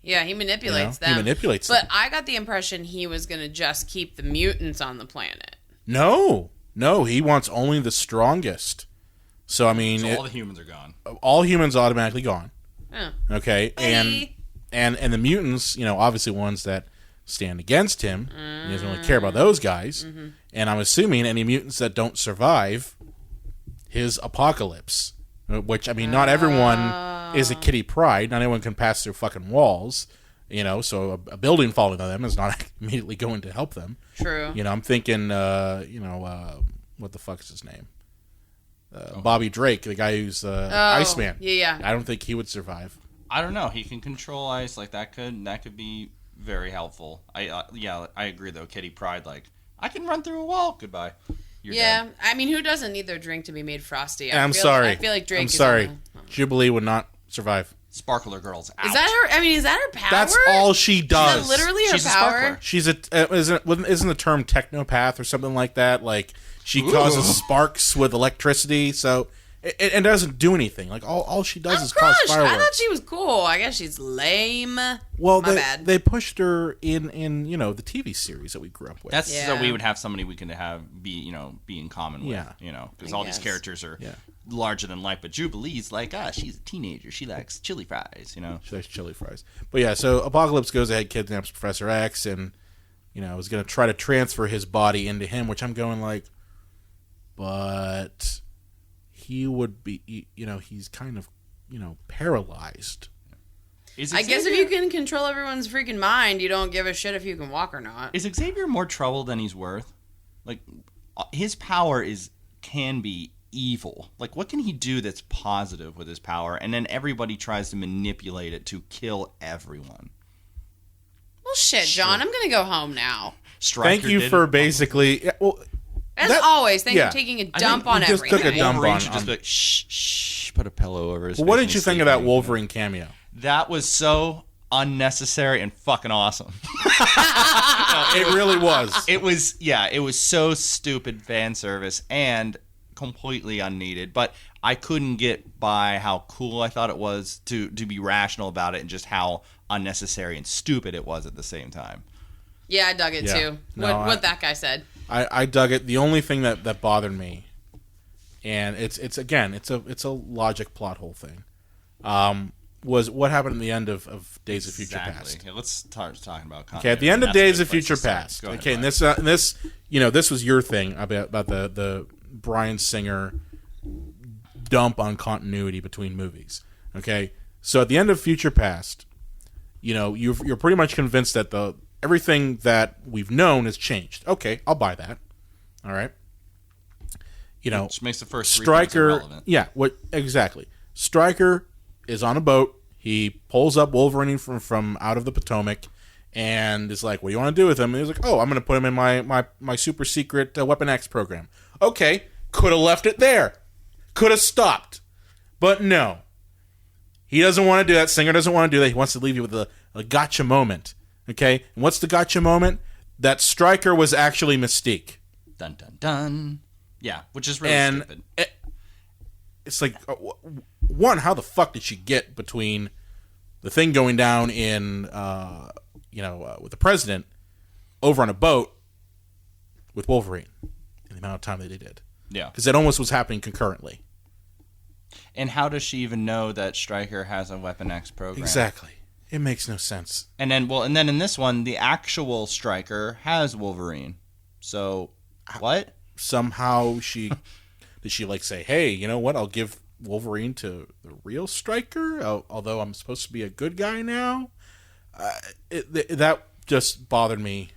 Yeah, he manipulates You know, he them. manipulates but them. I got the impression he was going to just keep the mutants on the planet. No, he wants only the strongest. So I mean, so all the humans are gone. all humans automatically gone. Oh. Okay, Hey. and the mutants, obviously ones that stand against him. He doesn't really care about those guys. Mm-hmm. And I'm assuming any mutants that don't survive his apocalypse, which, I mean, not everyone is a Kitty Pryde. Not everyone can pass through fucking walls, so a building falling on them is not immediately going to help them. True. I'm thinking, what the fuck is his name? Bobby Drake, the guy who's Iceman. Yeah. I don't think he would survive. I don't know. He can control ice. Like that could be very helpful. I agree though. Kitty Pryde, like I can run through a wall. Goodbye. You're Yeah, dead. I mean, who doesn't need their drink to be made frosty? I'm sorry. I feel like Drake I'm is sorry. on the Jubilee would not survive. Sparkler Girl's out. Is that her? I mean, is that her power? That's all she does. Is that literally her She's a power? sparkler. She's isn't the term technopath or something like that? Like she causes sparks with electricity, so it doesn't do anything. Like all she does is cause fireworks. I thought she was cool. I guess she's lame. Well, My bad. they pushed her in the TV series that we grew up with. That's Yeah. so we would have somebody we can be in common with. Yeah. Because I all these guess. characters are Yeah. larger than life. But Jubilee's like, she's a teenager. She likes chili fries. She likes chili fries. But yeah, so Apocalypse goes ahead, kidnaps Professor X, and is going to try to transfer his body into him, which I'm going like, but he would be, he's kind of, paralyzed. I guess if you can control everyone's freaking mind, you don't give a shit if you can walk or not. Is Xavier more trouble than he's worth? Like, his power can be evil. Like, what can he do that's positive with his power? And then everybody tries to manipulate it to kill everyone. Well, shit, John, I'm going to go home now. Stryker Thank you did for it. basically. As always, thank you yeah. for taking a I dump think on you just everything. took a dump Wolverine on- should just be like, shh, put a pillow over his face. What when did you he's think of that sleeping. Wolverine cameo? That was so unnecessary and fucking awesome. It really was. It was so stupid fan service and completely unneeded. But I couldn't get by how cool I thought it was to be rational about it and just how unnecessary and stupid it was at the same time. Yeah, I dug it Yeah. too. No, What that guy said. I dug it. The only thing that bothered me, and it's a logic plot hole thing, was what happened at the end of Days of Future Past. Yeah, let's start talking about Okay, at the end of Days of Future Past. Go ahead, Okay, and Brian. this this was your thing about the Bryan Singer dump on continuity between movies. Okay, so at the end of Future Past, you're pretty much convinced that everything that we've known has changed. Okay, I'll buy that. All right. Which makes the first three films Stryker. irrelevant. Yeah, what exactly? Stryker is on a boat. He pulls up Wolverine from out of the Potomac, and is like, "What do you want to do with him?" And he's like, "Oh, I'm going to put him in my super secret Weapon X program." Okay, could have left it there. Could have stopped, but no. He doesn't want to do that. Singer doesn't want to do that. He wants to leave you with a gotcha moment. Okay, and what's the gotcha moment? That Stryker was actually Mystique. Dun dun dun. Yeah, which is really stupid. It's like, one, how the fuck did she get between the thing going down in, with the president over on a boat with Wolverine in the amount of time that they did? Yeah. Because it almost was happening concurrently. And how does she even know that Stryker has a Weapon X program? Exactly. It makes no sense. And then in this one, the actual Stryker has Wolverine. So, what? Somehow did she like say, hey, you know what? I'll give Wolverine to the real Stryker, although I'm supposed to be a good guy now. That just bothered me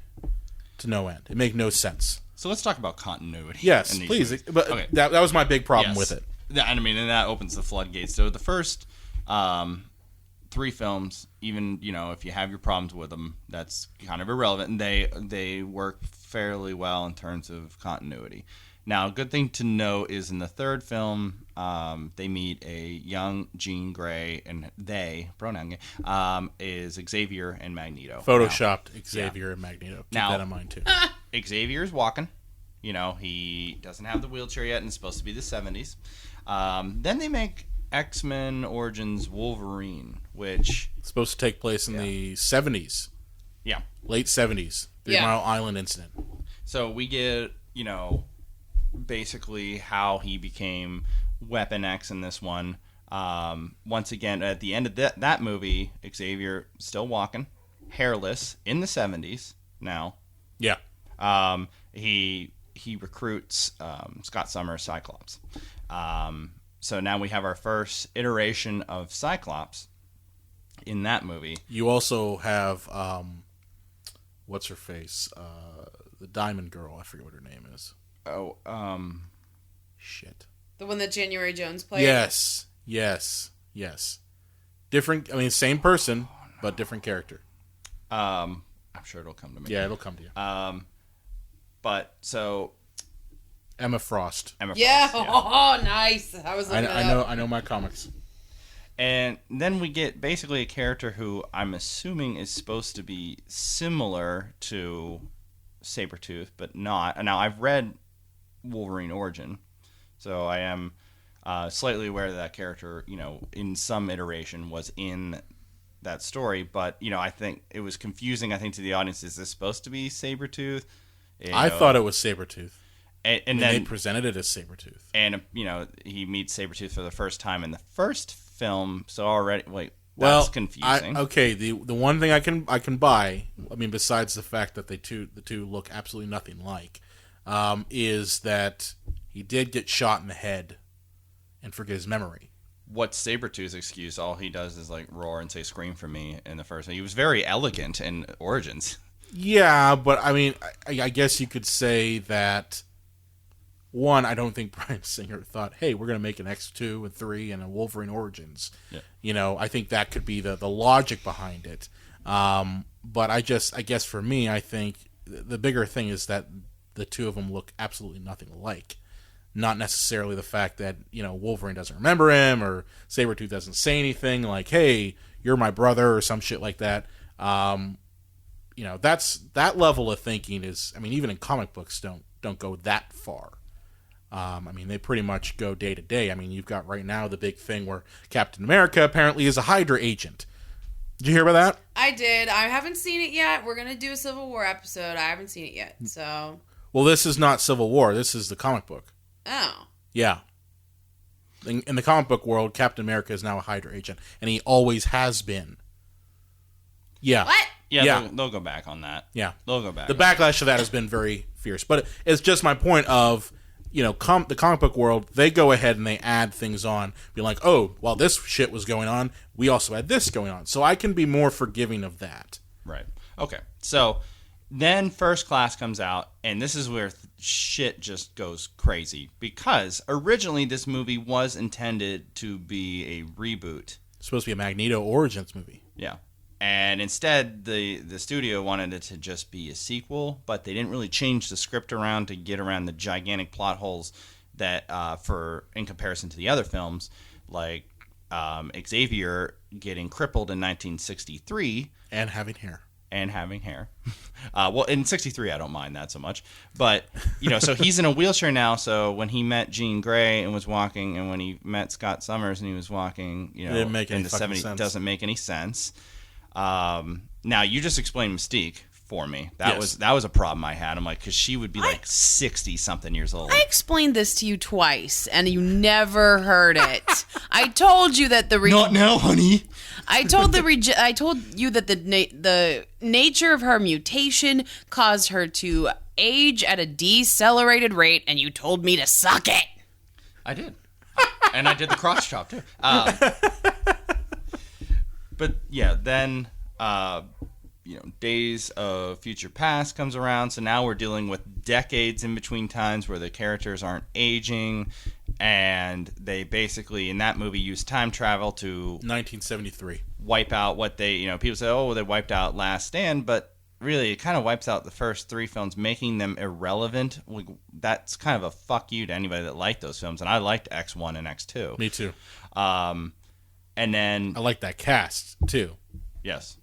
to no end. It made no sense. So let's talk about continuity. Yes, in these please. movies. But Okay. that was my big problem Yes. with it. And that opens the floodgates. So the first three films, even if you have your problems with them, that's kind of irrelevant. And they work fairly well in terms of continuity. Now, a good thing to note is in the third film, they meet a young Jean Grey, and pronoun is Xavier and Magneto. Photoshopped Xavier and Magneto. Keep Now- that in mind, too. Xavier's walking. He doesn't have the wheelchair yet, and it's supposed to be the 70s. Then they make X-Men Origins Wolverine, which... It's supposed to take place in the 70s. Yeah. Late 70s. 3 Yeah. Mile Island incident. So we get, basically how he became Weapon X in this one. Once again, at the end of that movie, Xavier still walking, hairless, in the 70s now. Yeah. He recruits Scott Summers, Cyclops. So now we have our first iteration of Cyclops in that movie. You also have, what's her face? The Diamond Girl. I forget what her name is. Oh, Shit. The one that January Jones played? Yes. Different, same person, but different character. I'm sure it'll come to me. Yeah, it'll come to you. But so Emma Frost. Emma Yeah. Frost, Oh, nice. I was looking it up. I know my comics. And then we get basically a character who I'm assuming is supposed to be similar to Sabretooth, but not. Now, I've read Wolverine Origin, so I am slightly aware that character, in some iteration was in that story. But, I think it was confusing, to the audience. Is this supposed to be Sabretooth? I thought it was Sabretooth. And then then they presented it as Sabretooth. And, he meets Sabretooth for the first time in the first film, so already, Well, confusing. The one thing I can buy, besides the fact that the two look absolutely nothing like, is that he did get shot in the head and forget his memory. What's Sabretooth's excuse? All he does is roar and say "scream for me" in the first one. He was very elegant in Origins. Yeah, but I guess you could say that. One, I don't think Bryan Singer thought, hey, we're going to make an X2 and 3 and a Wolverine Origins. Yeah. I think that could be the logic behind it. But I guess for me, I think the bigger thing is that the two of them look absolutely nothing alike. Not necessarily the fact that, Wolverine doesn't remember him or Sabretooth doesn't say anything like, hey, you're my brother or some shit like that. That's that level of thinking is, even in comic books don't go that far. They pretty much go day to day. You've got right now the big thing where Captain America apparently is a Hydra agent. Did you hear about that? I did. I haven't seen it yet. We're going to do a Civil War episode. I haven't seen it yet, so... Well, this is not Civil War. This is the comic book. Oh. Yeah. In the comic book world, Captain America is now a Hydra agent, and he always has been. Yeah. What? Yeah. They'll go back on that. Yeah. They'll go back. The backlash to that has been very fierce. But it's just my point of... the comic book world, they go ahead and they add things on, be like, oh, while this shit was going on, we also had this going on. So I can be more forgiving of that. Right. Okay. So then First Class comes out, and this is where shit just goes crazy. Because originally this movie was intended to be a reboot. It's supposed to be a Magneto Origins movie. Yeah. And instead, the studio wanted it to just be a sequel, but they didn't really change the script around to get around the gigantic plot holes that, in comparison to the other films, like Xavier getting crippled in 1963 and having hair. Well, in 63, I don't mind that so much, but so he's in a wheelchair now. So when he met Jean Grey and was walking, and when he met Scott Summers and he was walking, it didn't make any in the 70s, sense. Doesn't make any sense. Now you just explained Mystique for me. That was a problem I had. I'm like, because she would be 60 something years old. I explained this to you twice, and you never heard it. I told you that not now, honey. I told you that the nature of her mutation caused her to age at a decelerated rate, and you told me to suck it. I did, and I did the cross chop too. But yeah, then Days of Future Past comes around, so now we're dealing with decades in between times where the characters aren't aging, and they basically in that movie use time travel to 1973 wipe out what they people say, oh, they wiped out Last Stand, but really it kind of wipes out the first three films, making them irrelevant. That's kind of a fuck you to anybody that liked those films, and I liked X1 and X2. Me too. And then I like that cast too. Yes.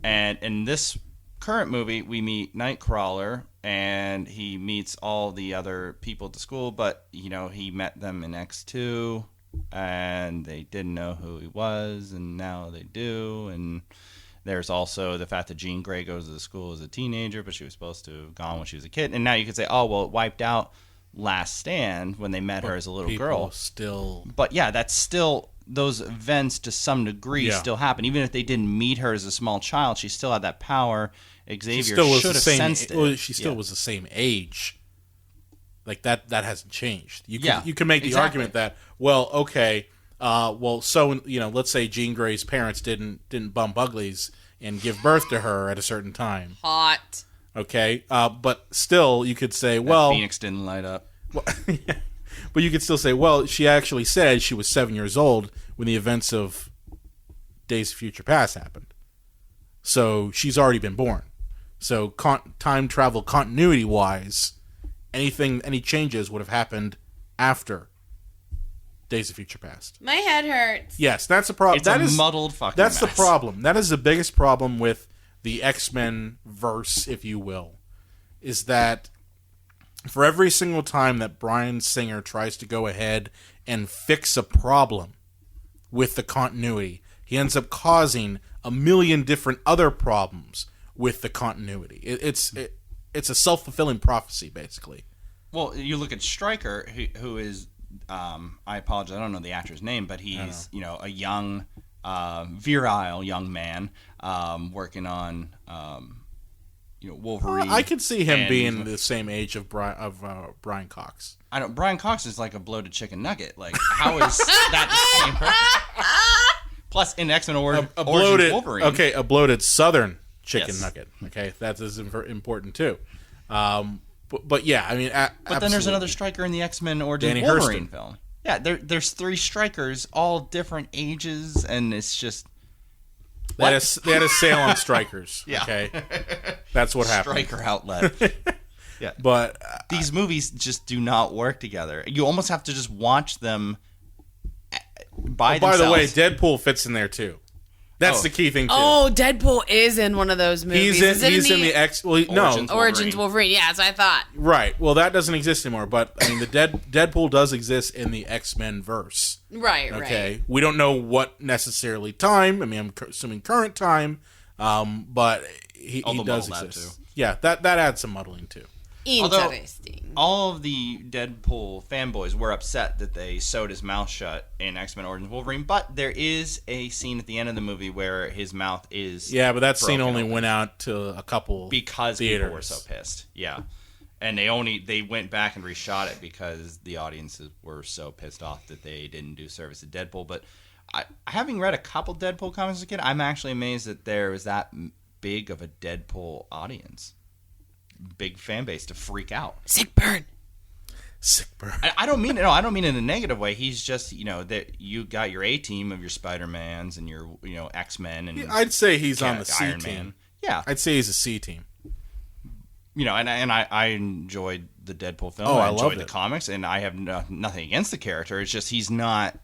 And in this current movie, we meet Nightcrawler, and he meets all the other people at the school, but he met them in X2, and they didn't know who he was, and now they do. And there's also the fact that Jean Grey goes to the school as a teenager, but she was supposed to have gone when she was a kid. And now you could say, oh, well, it wiped out Last Stand when they met her as a little girl. But yeah, that's still... those events to some degree still happen. Even if they didn't meet her as a small child, she still had that power. Xavier should have sensed it. Well, she still was the same age. Like that hasn't changed. You can make the argument that, well, okay, so let's say Jean Grey's parents didn't bump uglies and give birth to her at a certain time. Hot. Okay, but still you could say, well, Phoenix didn't light up. Well, but you could still say, well, she actually said she was 7 years old when the events of Days of Future Past happened. So she's already been born. So time travel continuity-wise, any changes would have happened after Days of Future Past. My head hurts. Yes, that's a problem. It's a muddled fucking That's mess. the problem. That is the biggest problem with the X-Men verse, if you will, is that for every single time that Bryan Singer tries to go ahead and fix a problem with the continuity, he ends up causing a million different other problems with the continuity. It's a self-fulfilling prophecy, basically. Well, you look at Stryker, who is, I apologize, I don't know the actor's name, but he's, a young, virile young man working on, Wolverine. I could see him being the same age of Brian Cox. Brian Cox is like a bloated chicken nugget. Like, how is that the same person? Plus, in X-Men Origins Wolverine. Okay, a bloated Southern chicken nugget. Okay, that is important too. But yeah, I mean, but then there's another Stryker in the X-Men Origins Danny Wolverine Hurston. film. Yeah, there's 3 Strikers, all different ages, and it's just they had a sale on Strikers. Yeah. Okay, that's what happened. Stryker outlet. Yeah, But these movies just do not work together. You almost have to just watch them by by themselves. the way, Deadpool fits in there too. That's the key thing too. Oh, Deadpool is in one of those movies. he's in the X. Well, no, Origins Wolverine. Yeah, that's what I thought. right. Well, that doesn't exist anymore. But I mean, the Deadpool does exist in the X-Men verse. Right, Okay, right. we don't know what necessarily time. I mean, I'm assuming current time, but he does muddle that exist. too. Yeah, that adds some muddling too. Although- Interesting. All of the Deadpool fanboys were upset that they sewed his mouth shut in X-Men Origins Wolverine, but there is a scene at the end of the movie where his mouth is Yeah, but that scene broken only open went out to a couple because theaters. people were so pissed. Yeah, and they went back and reshot it because the audiences were so pissed off that they didn't do service to Deadpool. But having read a couple Deadpool comics as a kid, I'm actually amazed that there was that big of a Deadpool audience. Big fan base to freak out. Sick burn. Sick burn. I don't mean I don't mean in a negative way. He's just that you got your A team of your Spider-Mans and your X-Men and I'd say he's on the C Iron team. Man. Yeah, I'd say he's a C team. and I enjoyed the Deadpool film. Oh, I I enjoyed loved the it. comics, and I have nothing against the character. It's just he's not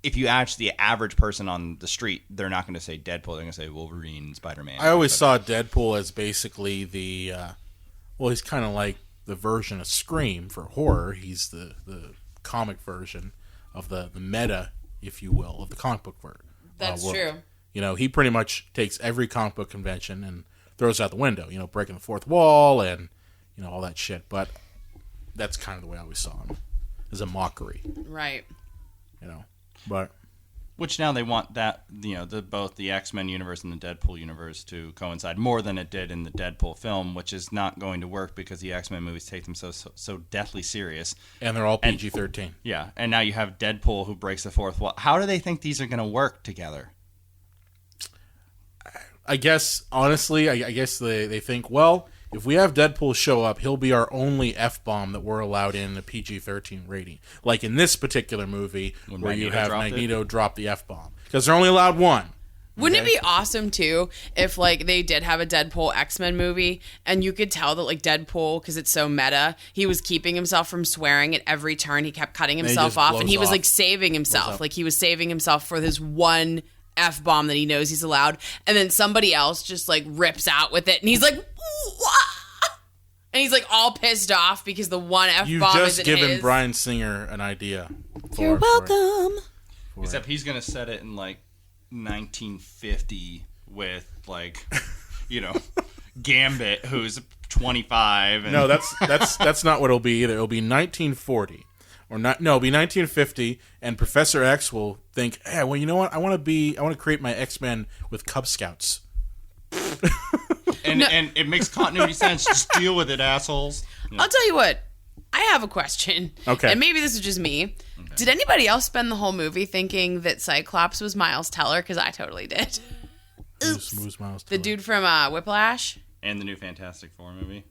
if you ask the average person on the street, they're not going to say Deadpool. They're going to say Wolverine, Spider-Man. I always saw Deadpool as basically the, he's kind of like the version of Scream for horror. He's the comic version of the meta, if you will, of the comic book world. That's world. true. He pretty much takes every comic book convention and throws it out the window, breaking the fourth wall and, all that shit. But that's kind of the way I always saw him, as a mockery, Right. But Which now they want that both the X-Men universe and the Deadpool universe to coincide more than it did in the Deadpool film, which is not going to work because the X-Men movies take them so deathly serious. and they're all PG-13. Yeah, and now you have Deadpool who breaks the fourth wall. How do they think these are going to work together? I guess, honestly, I guess they think, well, if we have Deadpool show up, he'll be our only F-bomb that we're allowed in a PG-13 rating. Like in this particular movie, When where you Magneto have dropped it? Magneto drop the F-bomb. Because they're only allowed one. Wouldn't Okay? it be awesome too if they did have a Deadpool X-Men movie and you could tell that Deadpool, because it's so meta, he was keeping himself from swearing at every turn. He kept cutting himself just off, and blows he was off. saving Blows himself. up. He was saving himself for this one F-bomb that he knows he's allowed, and then somebody else just rips out with it, and he's like, "Wah!" And he's all pissed off because the one F-bomb You've just isn't given his. Bryan Singer an idea. You're welcome. Except he's going to set it in 1950 with Gambit, who's 25. And No, that's not what it'll be either. It'll be 1940. Or not? No, it'll be 1950, and Professor X will think, "Hey, well, you know what? I want to create my X-Men with Cub Scouts." and it makes continuity sense. Just deal with it, assholes. I'll tell you what. I have a question. Okay. And maybe this is just me. Okay. Did anybody else spend the whole movie thinking that Cyclops was Miles Teller? Because I totally did. Who's Miles The Teller? dude from Whiplash? And the new Fantastic Four movie.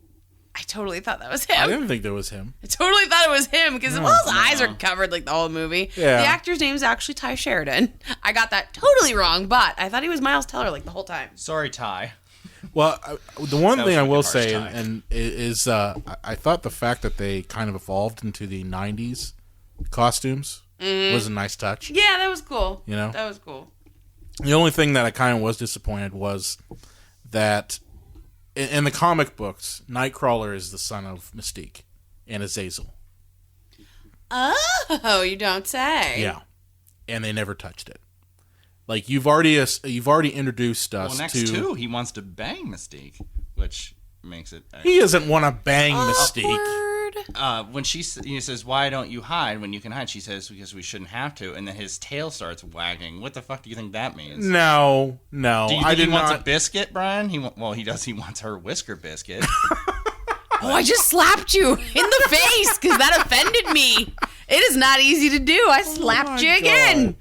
I totally thought that was him. I didn't think that was him. I totally thought it was him because his eyes are covered the whole movie. Yeah. The actor's name is actually Ty Sheridan. I got that totally wrong, but I thought he was Miles Teller the whole time. Sorry, Ty. Well, the one That thing was I like a will harsh say, tie. and I thought the fact that they kind of evolved into the 90s costumes was a nice touch. Yeah, that was cool. You know? That was cool. The only thing that I kind of was disappointed was that in the comic books, Nightcrawler is the son of Mystique and Azazel. Oh, you don't say. Yeah, and they never touched it. Like you've already introduced us Well, next to. two, he wants to bang Mystique, which makes it. He doesn't want to bang Mystique. Awkward. When he says, "Why don't you hide when you can hide?" She says, "Because we shouldn't have to." And then his tail starts wagging. What the fuck do you think that means? No. Do you think I he did wants not. a biscuit, Brian? He does. He wants her whisker biscuit. Oh, I just slapped you in the face because that offended me. It is not easy to do. I slapped you again.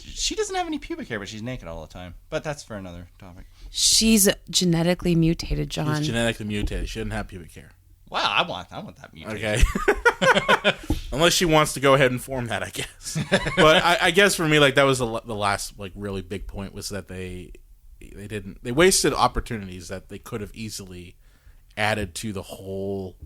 She doesn't have any pubic hair, but she's naked all the time. But that's for another topic. She's genetically mutated, John. She's genetically mutated. She doesn't have pubic hair. Wow, I want that mutation. Okay. Unless she wants to go ahead and form that, I guess. But I guess for me, like that was the last like really big point was that they wasted opportunities that they could have easily added to the whole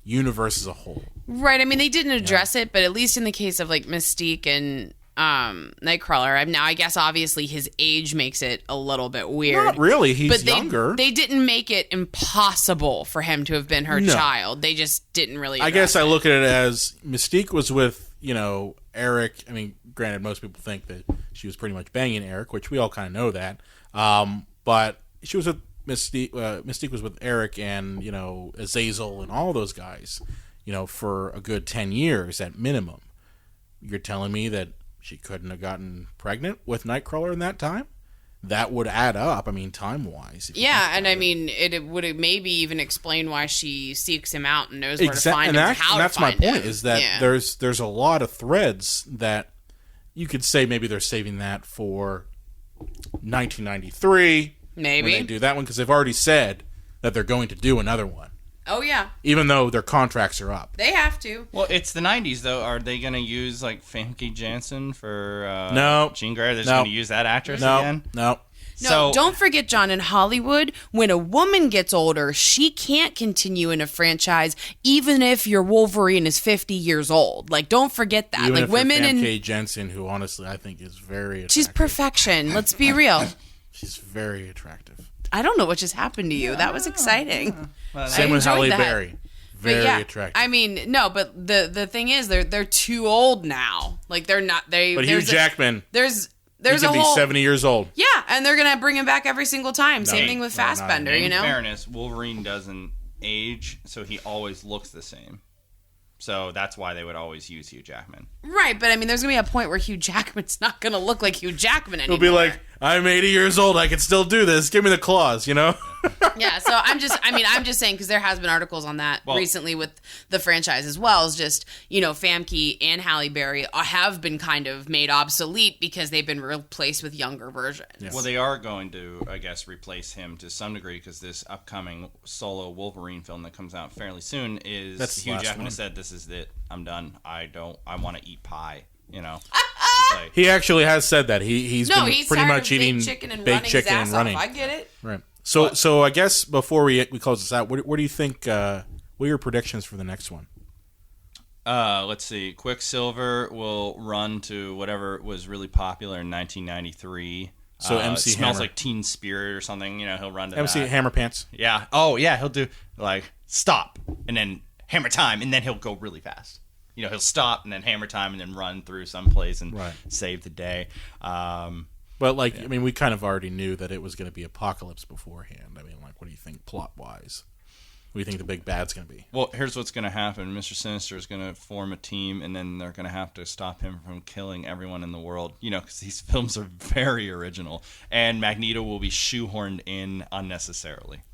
universe as a whole. Right. I mean, they didn't address it, but at least in the case of like Mystique and Nightcrawler, now I guess obviously his age makes it a little bit weird. Not really. He's but younger. They didn't make it impossible for him to have been her child. They just didn't really. I guess I look at it as Mystique was with, Eric. I mean, granted, most people think that she was pretty much banging Eric, which we all kind of know that. But she was with Mystique. Mystique was with Eric and, Azazel and all those guys, for a good 10 years at minimum. You're telling me that she couldn't have gotten pregnant with Nightcrawler in that time? That would add up, I mean, time-wise. Yeah, and I mean, it would maybe even explain why she seeks him out and knows where to find him and how to that's find my point, him. is that there's a lot of threads that you could say maybe they're saving that for 1993. Maybe. When they do that one, because they've already said that they're going to do another one. Oh, yeah. Even though their contracts are up. They have to. Well, it's the 90s, though. Are they going to use, like, Famke Janssen for no. Jean Grey? They're just No. going to use that actress No. again? No. No, So- don't forget, John, in Hollywood, when a woman gets older, she can't continue in a franchise, even if your Wolverine is 50 years old. Like, don't forget that. Even like, if women in. Famke Jensen, who honestly I think is very attractive. She's perfection. Let's be real. She's very attractive. I don't know what just happened to you. That was exciting. Same with enjoyed Halle that. Berry. But Very yeah, attractive. I mean, no, but the thing is, they're too old now. Like, they're not. But Hugh Jackman, There's he a could be whole 70 years old. Yeah, and they're gonna bring him back every single time. Same thing with no, not Fassbender, in you know. In fairness, Wolverine doesn't age, so he always looks the same. So that's why they would always use Hugh Jackman. Right, but I mean, there's gonna be a point where Hugh Jackman's not gonna look like Hugh Jackman anymore. He'll be like, I'm 80 years old. I can still do this. Give me the claws, Yeah, so I'm just saying, because there has been articles on that recently with the franchise as well. It's just, Famke and Halle Berry have been kind of made obsolete because they've been replaced with younger versions. Yes. Well, they are going to, I guess, replace him to some degree because this upcoming solo Wolverine film that comes out fairly soon is That's the Hugh last Jackman one. has said, "This is it. I'm done. I want to eat pie." Like, He actually has said that. He's been he's pretty tired much of eating baked chicken and baked running chicken his ass and running. off. I get it. Right. So I guess before we close this out, what do you think? What are your predictions for the next one? let's see. Quicksilver will run to whatever was really popular in 1993. So MC it smells Hammer. like Teen Spirit or something. He'll run to MC that. Hammer Pants. Yeah. Oh, yeah. He'll do like stop and then hammer time, and then he'll go really fast. He'll stop and then hammer time and then run through some place and save the day. But I mean, we kind of already knew that it was going to be Apocalypse beforehand. I mean, what do you think plot wise? What do you think the big bad's going to be? Well, here's what's going to happen. Mr. Sinister is going to form a team, and then they're going to have to stop him from killing everyone in the world, because these films are very original. And Magneto will be shoehorned in unnecessarily.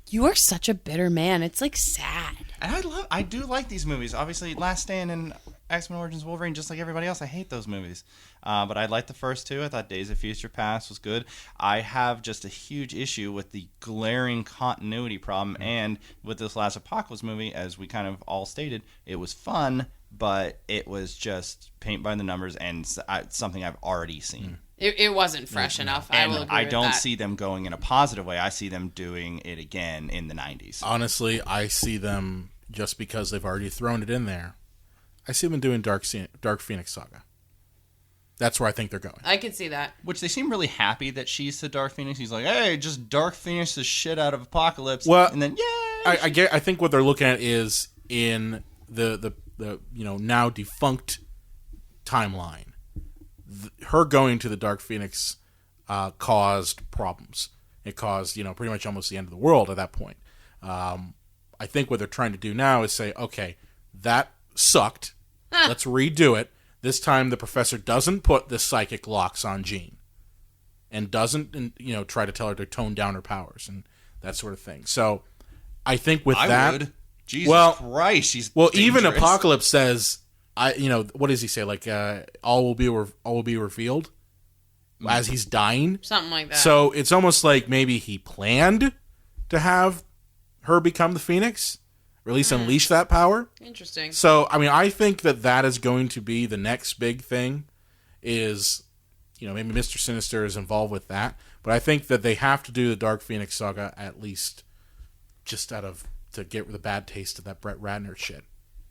You are such a bitter man. It's sad. And I do like these movies. Obviously, Last Stand and X-Men Origins Wolverine, just like everybody else, I hate those movies. But I liked the first two. I thought Days of Future Past was good. I have just a huge issue with the glaring continuity problem. And with this last Apocalypse movie, as we kind of all stated, it was fun, but it was just paint by the numbers and something I've already seen. It wasn't fresh enough. I will agree I with don't that. see them going in a positive way. I see them doing it again in the 90s. Honestly, I see them, just because they've already thrown it in there, I see them doing Dark Phoenix Saga. That's where I think they're going. I could see that. Which they seem really happy that she's the Dark Phoenix. He's like, hey, just Dark Phoenix the shit out of Apocalypse. Well, and then, yay! I think what they're looking at is in the now defunct timeline, her going to the Dark Phoenix caused problems. It caused, pretty much almost the end of the world at that point. I think what they're trying to do now is say, okay, that sucked. Let's redo it. This time the professor doesn't put the psychic locks on Jean and doesn't, try to tell her to tone down her powers and that sort of thing. So I think with that... would. Jesus Christ, she's dangerous. Even Apocalypse says, what does he say? Like, all will be revealed as he's dying? Something like that. So it's almost like maybe he planned to have her become the Phoenix, or at least unleash that power. Interesting. So, I think that is going to be the next big thing is, maybe Mr. Sinister is involved with that. But I think that they have to do the Dark Phoenix saga at least just to get the bad taste of that Brett Ratner shit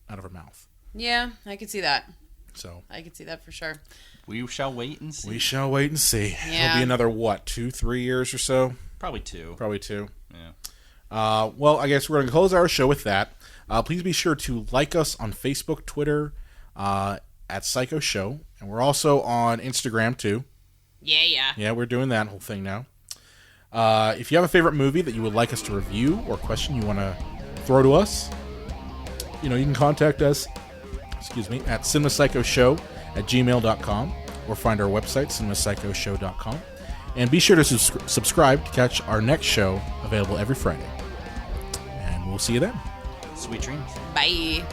out of her mouth. Yeah, I could see that. So I could see that for sure. We shall wait and see. We shall wait and see. Yeah. It'll be another, 2-3 years or so? Probably 2. Probably 2. Yeah. Well, I guess we're going to close our show with that. Please be sure to like us on Facebook, Twitter, at Psycho Show. And we're also on Instagram, too. Yeah. Yeah, we're doing that whole thing now. If you have a favorite movie that you would like us to review or question you want to throw to us, you can contact us, at cinemapsychoshow@gmail.com or find our website, cinemapsychoshow.com. And be sure to subscribe to catch our next show, available every Friday. And we'll see you then. Sweet dreams. Bye.